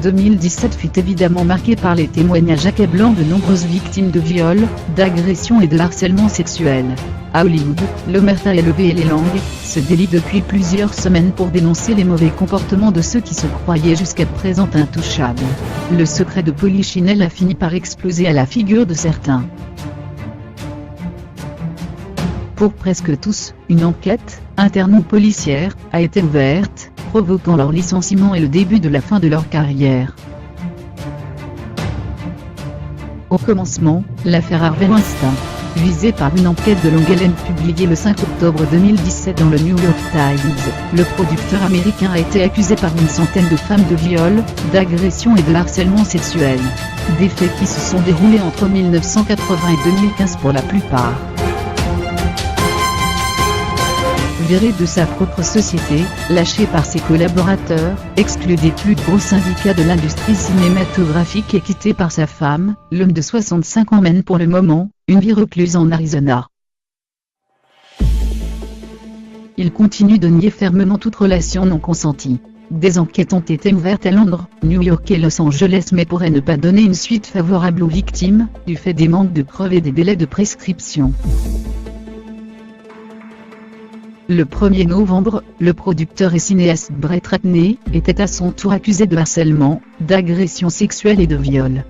2017 fut évidemment marqué par les témoignages accablants de nombreuses victimes de viols, d'agressions et de harcèlement sexuel. À Hollywood, l'omerta a levé les langues, se délie depuis plusieurs semaines pour dénoncer les mauvais comportements de ceux qui se croyaient jusqu'à présent intouchables. Le secret de Polichinelle a fini par exploser à la figure de certains. Pour presque tous, une enquête, interne ou policière, a été ouverte, provoquant leur licenciement et le début de la fin de leur carrière. Au commencement, l'affaire Harvey Weinstein, visée par une enquête de longue haleine publiée le 5 octobre 2017 dans le New York Times, le producteur américain a été accusé par une centaine de femmes de viol, d'agression et de harcèlement sexuel. Des faits qui se sont déroulés entre 1980 et 2015 pour la plupart. Viré de sa propre société, lâché par ses collaborateurs, exclu des plus gros syndicats de l'industrie cinématographique et quitté par sa femme, l'homme de 65 ans mène pour le moment, une vie recluse en Arizona. Il continue de nier fermement toute relation non consentie. Des enquêtes ont été ouvertes à Londres, New York et Los Angeles mais pourraient ne pas donner une suite favorable aux victimes, du fait des manques de preuves et des délais de prescription. Le 1er novembre, le producteur et cinéaste Brett Ratner était à son tour accusé de harcèlement, d'agression sexuelle et de viol.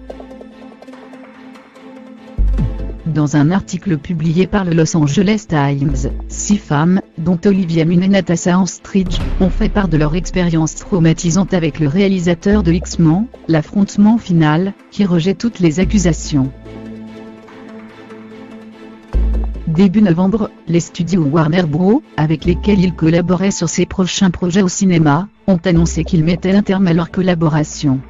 Dans un article publié par le Los Angeles Times, 6 femmes, dont Olivia Munn et Natasha Henstridge, ont fait part de leur expérience traumatisante avec le réalisateur de X-Men, l'affrontement final, qui rejette toutes les accusations. Début novembre, les studios Warner Bros., avec lesquels il collaborait sur ses prochains projets au cinéma, ont annoncé qu'ils mettaient un terme à leur collaboration.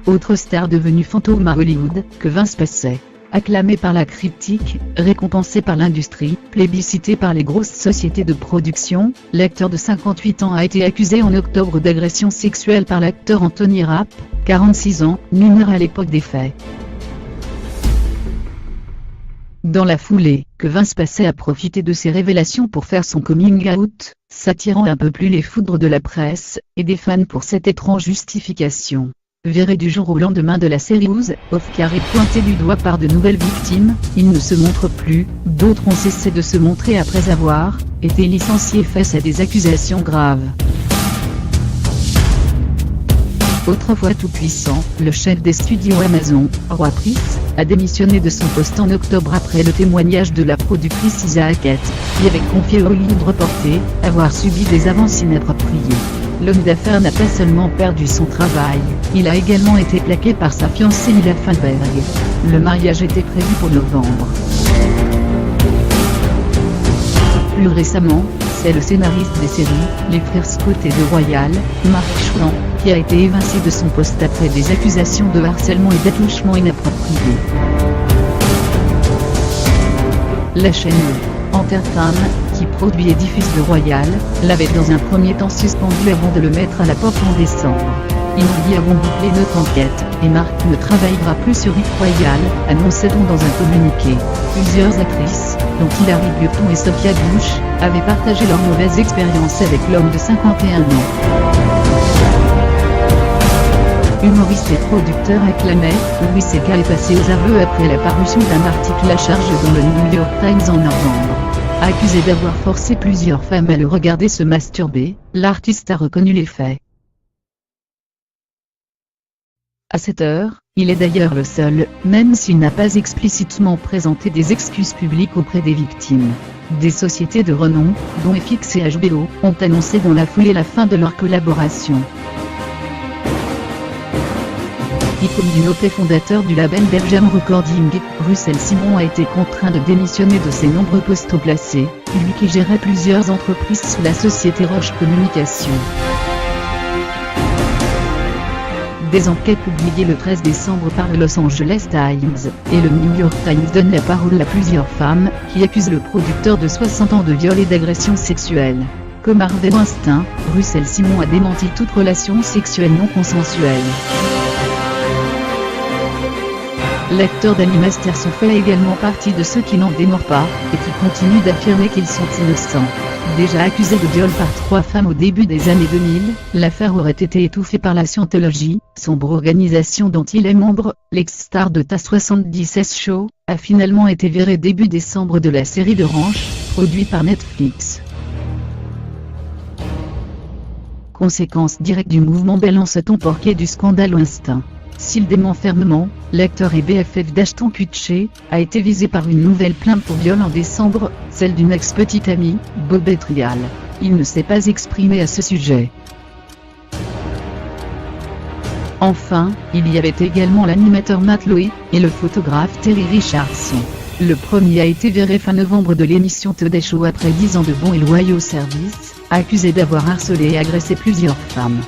Autre star devenue fantôme à Hollywood, Kevin Spacey. Acclamé par la critique, récompensé par l'industrie, plébiscité par les grosses sociétés de production, l'acteur de 58 ans a été accusé en octobre d'agression sexuelle par l'acteur Anthony Rapp, 46 ans, mineur à l'époque des faits. Dans la foulée, Kevin Spacey a profité de ces révélations pour faire son coming out, s'attirant un peu plus les foudres de la presse et des fans pour cette étrange justification. Viré du jour au lendemain de la série Oscar est pointé du doigt par de nouvelles victimes, il ne se montre plus, d'autres ont cessé de se montrer après avoir été licenciés face à des accusations graves. Autrefois tout-puissant, le chef des studios Amazon, Roy Price, a démissionné de son poste en octobre après le témoignage de la productrice Isa Hackett, qui avait confié au Hollywood Reporter avoir subi des avances inappropriées. L'homme d'affaires n'a pas seulement perdu son travail, il a également été plaqué par sa fiancée Mila Feinberg. Le mariage était prévu pour novembre. Plus récemment, c'est le scénariste des séries, les frères Scott et de Royal, Mark Schwann, qui a été évincé de son poste après des accusations de harcèlement et d'attouchement inapproprié. La chaîne Entertainment, qui produit et diffuse le Royal, l'avait dans un premier temps suspendu avant de le mettre à la porte en décembre. Ils nous dit avons bouclé notre enquête, et Mark ne travaillera plus sur Hit Royal, annonçait-on dans un communiqué. Plusieurs actrices, dont Hilary Burton et Sophia Bush, avaient partagé leur mauvaise expérience avec l'homme de 51 ans. Humoriste et producteur acclamé, Louis C.K. est passé aux aveux après la parution d'un article à charge dans le New York Times en novembre. Accusé d'avoir forcé plusieurs femmes à le regarder se masturber, l'artiste a reconnu les faits. À cette heure, il est d'ailleurs le seul, même s'il n'a pas explicitement présenté des excuses publiques auprès des victimes. Des sociétés de renom, dont FX et HBO, ont annoncé dans la foulée la fin de leur collaboration. Icône du noté fondateur du label Belgium Recording, Russell Simon a été contraint de démissionner de ses nombreux postes placés, lui qui gérait plusieurs entreprises sous la société Roche Communication. Des enquêtes publiées le 13 décembre par le Los Angeles Times et le New York Times donnent la parole à plusieurs femmes qui accusent le producteur de 60 ans de viol et d'agression sexuelle. Comme Harvey Weinstein, Russell Simon a démenti toute relation sexuelle non consensuelle. L'acteur Danny Masterson fait également partie de ceux qui n'en démordent pas, et qui continuent d'affirmer qu'ils sont innocents. Déjà accusé de viol par 3 femmes au début des années 2000, l'affaire aurait été étouffée par la Scientology, sombre organisation dont il est membre. L'ex-star de TAS 77 Show a finalement été viré début décembre de la série de Ranch, produit par Netflix. Conséquence directe du mouvement Balance-ton porqué du scandale Instinct. S'il dément fermement, l'acteur et BFF d'Ashton Kutcher a été visé par une nouvelle plainte pour viol en décembre, celle d'une ex-petite amie, Bobette Rial. Il ne s'est pas exprimé à ce sujet. Enfin, il y avait également l'animateur Matt Lowe et le photographe Terry Richardson. Le premier a été viré fin novembre de l'émission Today Show après 10 ans de bons et loyaux services, accusé d'avoir harcelé et agressé plusieurs femmes.